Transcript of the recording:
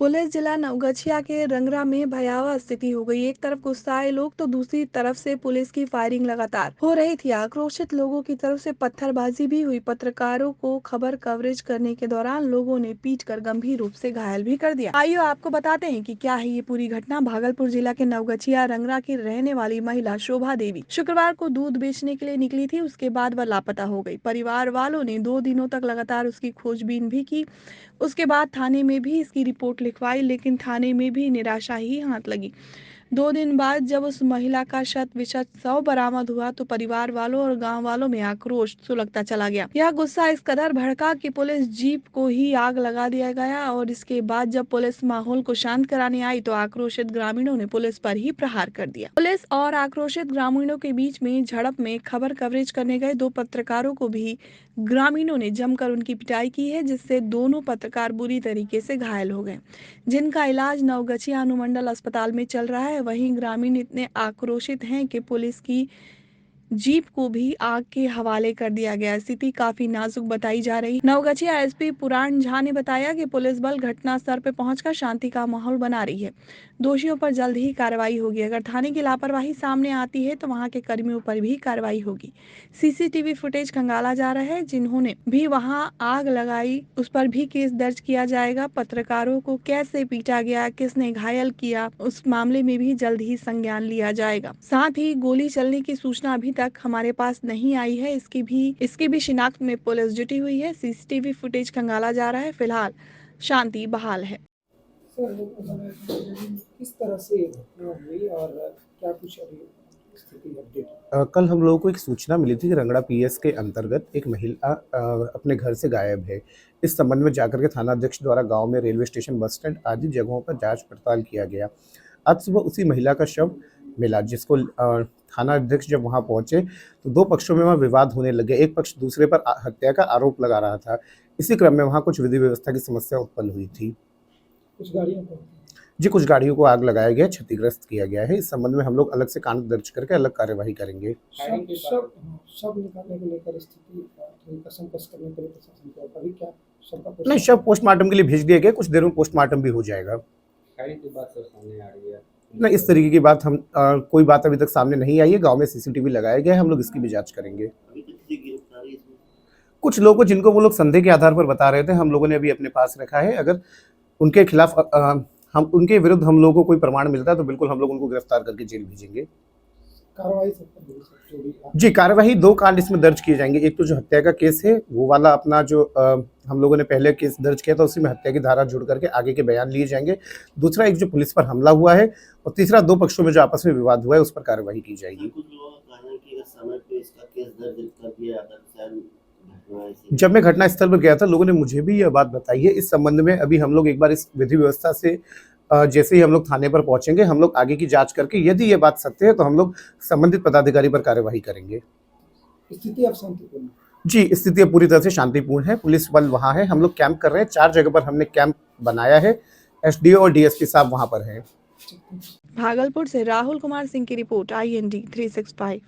Police जिला नवगछिया के रंगरा में भयावह स्थिति हो गई। एक तरफ गुस्साए लोग तो दूसरी तरफ से पुलिस की फायरिंग लगातार हो रही थी। आक्रोशित लोगों की तरफ से पत्थरबाजी भी हुई। पत्रकारों को खबर कवरेज करने के दौरान लोगों ने पीटकर गंभीर रूप से घायल भी कर दिया। आइए आपको बताते हैं कि क्या है ये पूरी घटना। भागलपुर जिला के नवगछिया रंगरा की रहने वाली महिला शोभा देवी शुक्रवार को दूध बेचने के लिए निकली थी। उसके बाद वह लापता हो गई। परिवार वालों ने 2 दिनों तक लगातार उसकी खोजबीन भी की। उसके बाद थाने में भी इसकी रिपोर्ट लिखवाई, लेकिन थाने में भी निराशा ही हाथ लगी। 2 दिन बाद जब उस महिला का शत विशत शव बरामद हुआ तो परिवार वालों और गांव वालों में आक्रोश सुलगता चला गया। यह गुस्सा इस कदर भड़का कि पुलिस जीप को ही आग लगा दिया गया और इसके बाद जब पुलिस माहौल को शांत कराने आई तो आक्रोशित ग्रामीणों ने पुलिस पर ही प्रहार कर दिया। पुलिस और आक्रोशित ग्रामीणों के बीच में झड़प में खबर कवरेज करने गए 2 पत्रकारों को भी ग्रामीणों ने जमकर उनकी पिटाई की है, जिससे दोनों पत्रकार बुरी तरीके से घायल हो गए, जिनका इलाज नवगछिया अनुमंडल अस्पताल में चल रहा है। वहीं ग्रामीण इतने आक्रोशित हैं कि पुलिस की जीप को भी आग के हवाले कर दिया गया। स्थिति काफी नाजुक बताई जा रही। नवगछिया एसपी पुराण झा ने बताया कि पुलिस बल घटनास्थल पर पहुंचकर शांति का माहौल बना रही है। दोषियों पर जल्द ही कार्रवाई होगी। अगर थाने की लापरवाही सामने आती है तो वहां के कर्मियों पर भी कार्रवाई होगी। सीसीटीवी फुटेज खंगाला जा रहा है। जिन्होंने भी वहां आग लगाई उस पर भी केस दर्ज किया जाएगा। पत्रकारों को कैसे पीटा गया, किसने घायल किया, उस मामले में भी जल्द ही संज्ञान लिया जाएगा। साथ ही गोली चलने की सूचना अभी तक हमारे पास नहीं आई है। इसकी भी शिनाख्त में पुलिस जुटी हुई है। सीसीटीवी फुटेज खंगाला जा रहा है। फिलहाल शांति बहाल है। सर किस तरह से घटना हुई और क्या कुछ अभी स्थिति अपडेट? कल हम लोगों को एक सूचना मिली थी कि रंगड़ा पीएस के अंतर्गत एक महिला अपने घर से गायब है। इस संबंध में जाकर के थाना अध्यक्ष द्वारा गांव में रेलवे स्टेशन, बस स्टैंड आदि जगहों पर जांच पड़ताल किया गया। आज सुबह उसी महिला का शव मिला, जिसको थाना अध्यक्ष जब वहां पहुंचे तो 2 पक्षों में वहां विवाद होने लगे। एक पक्ष दूसरे पर हत्या का आरोप लगा रहा था। इसी क्रम में वहां कुछ विधि व्यवस्था की समस्या उत्पन्न हुई थी। कुछ गाड़ियों को जी, कुछ गाड़ियों को आग लगाया गया, क्षतिग्रस्त किया गया है। इस संबंध में हम लोग अलग से कांड दर्ज करके अलग कार्यवाही करेंगे। सब निकालने को लेकर स्थिति थोड़ी कसमकस करने के लिए प्रशासन को अभी क्या सबका नहीं, शव पोस्टमार्टम के लिए भेज दिया गया। कुछ देर में पोस्टमार्टम भी हो जाएगा। की बात सर सामने आ रही है। नहीं, इस तरीके की बात कोई बात अभी तक सामने नहीं आई है। गांव में सीसीटीवी लगाया गया है, हम लोग इसकी भी जांच करेंगे। कुछ लोगों को जिनको वो लोग संदेह के आधार पर बता रहे थे, हम लोगों ने अभी अपने पास रखा है। अगर उनके खिलाफ हम उनके विरुद्ध हम लोगों को कोई प्रमाण मिलता है तो बिल्कुल हम लोग उनको गिरफ्तार करके जेल भेजेंगे। कार्रवाई जी, कार्यवाही 2 कांड इसमें दर्ज किए जाएंगे। एक तो जो हत्या का केस है वो वाला अपना जो हम लोगों ने पहले केस दर्ज किया था उसी में हत्या की धारा जुड़ करके आगे के बयान लिए जाएंगे। दूसरा एक जो पुलिस पर हमला हुआ है और तीसरा 2 पक्षों में जो आपस में विवाद हुआ है उस पर कार्यवाही की जाएगी। जब मैं घटनास्थल पर गया था लोगों ने मुझे भी यह बात बताई है। इस संबंध में अभी हम लोग एक बार इस विधि व्यवस्था से जैसे ही हम लोग थाने पर पहुंचेंगे हम लोग आगे की जांच करके यदि ये बात सत्य है तो हम लोग संबंधित पदाधिकारी पर कार्यवाही करेंगे। स्थिति अब शांतिपूर्ण? जी, स्थिति अब पूरी तरह से शांतिपूर्ण है। पुलिस बल वहां है, हम लोग कैंप कर रहे हैं। 4 जगह पर हमने कैंप बनाया है। एसडीओ और डीएसपी साहब वहां पर हैं। भागलपुर से राहुल कुमार सिंह की रिपोर्ट, IND 365।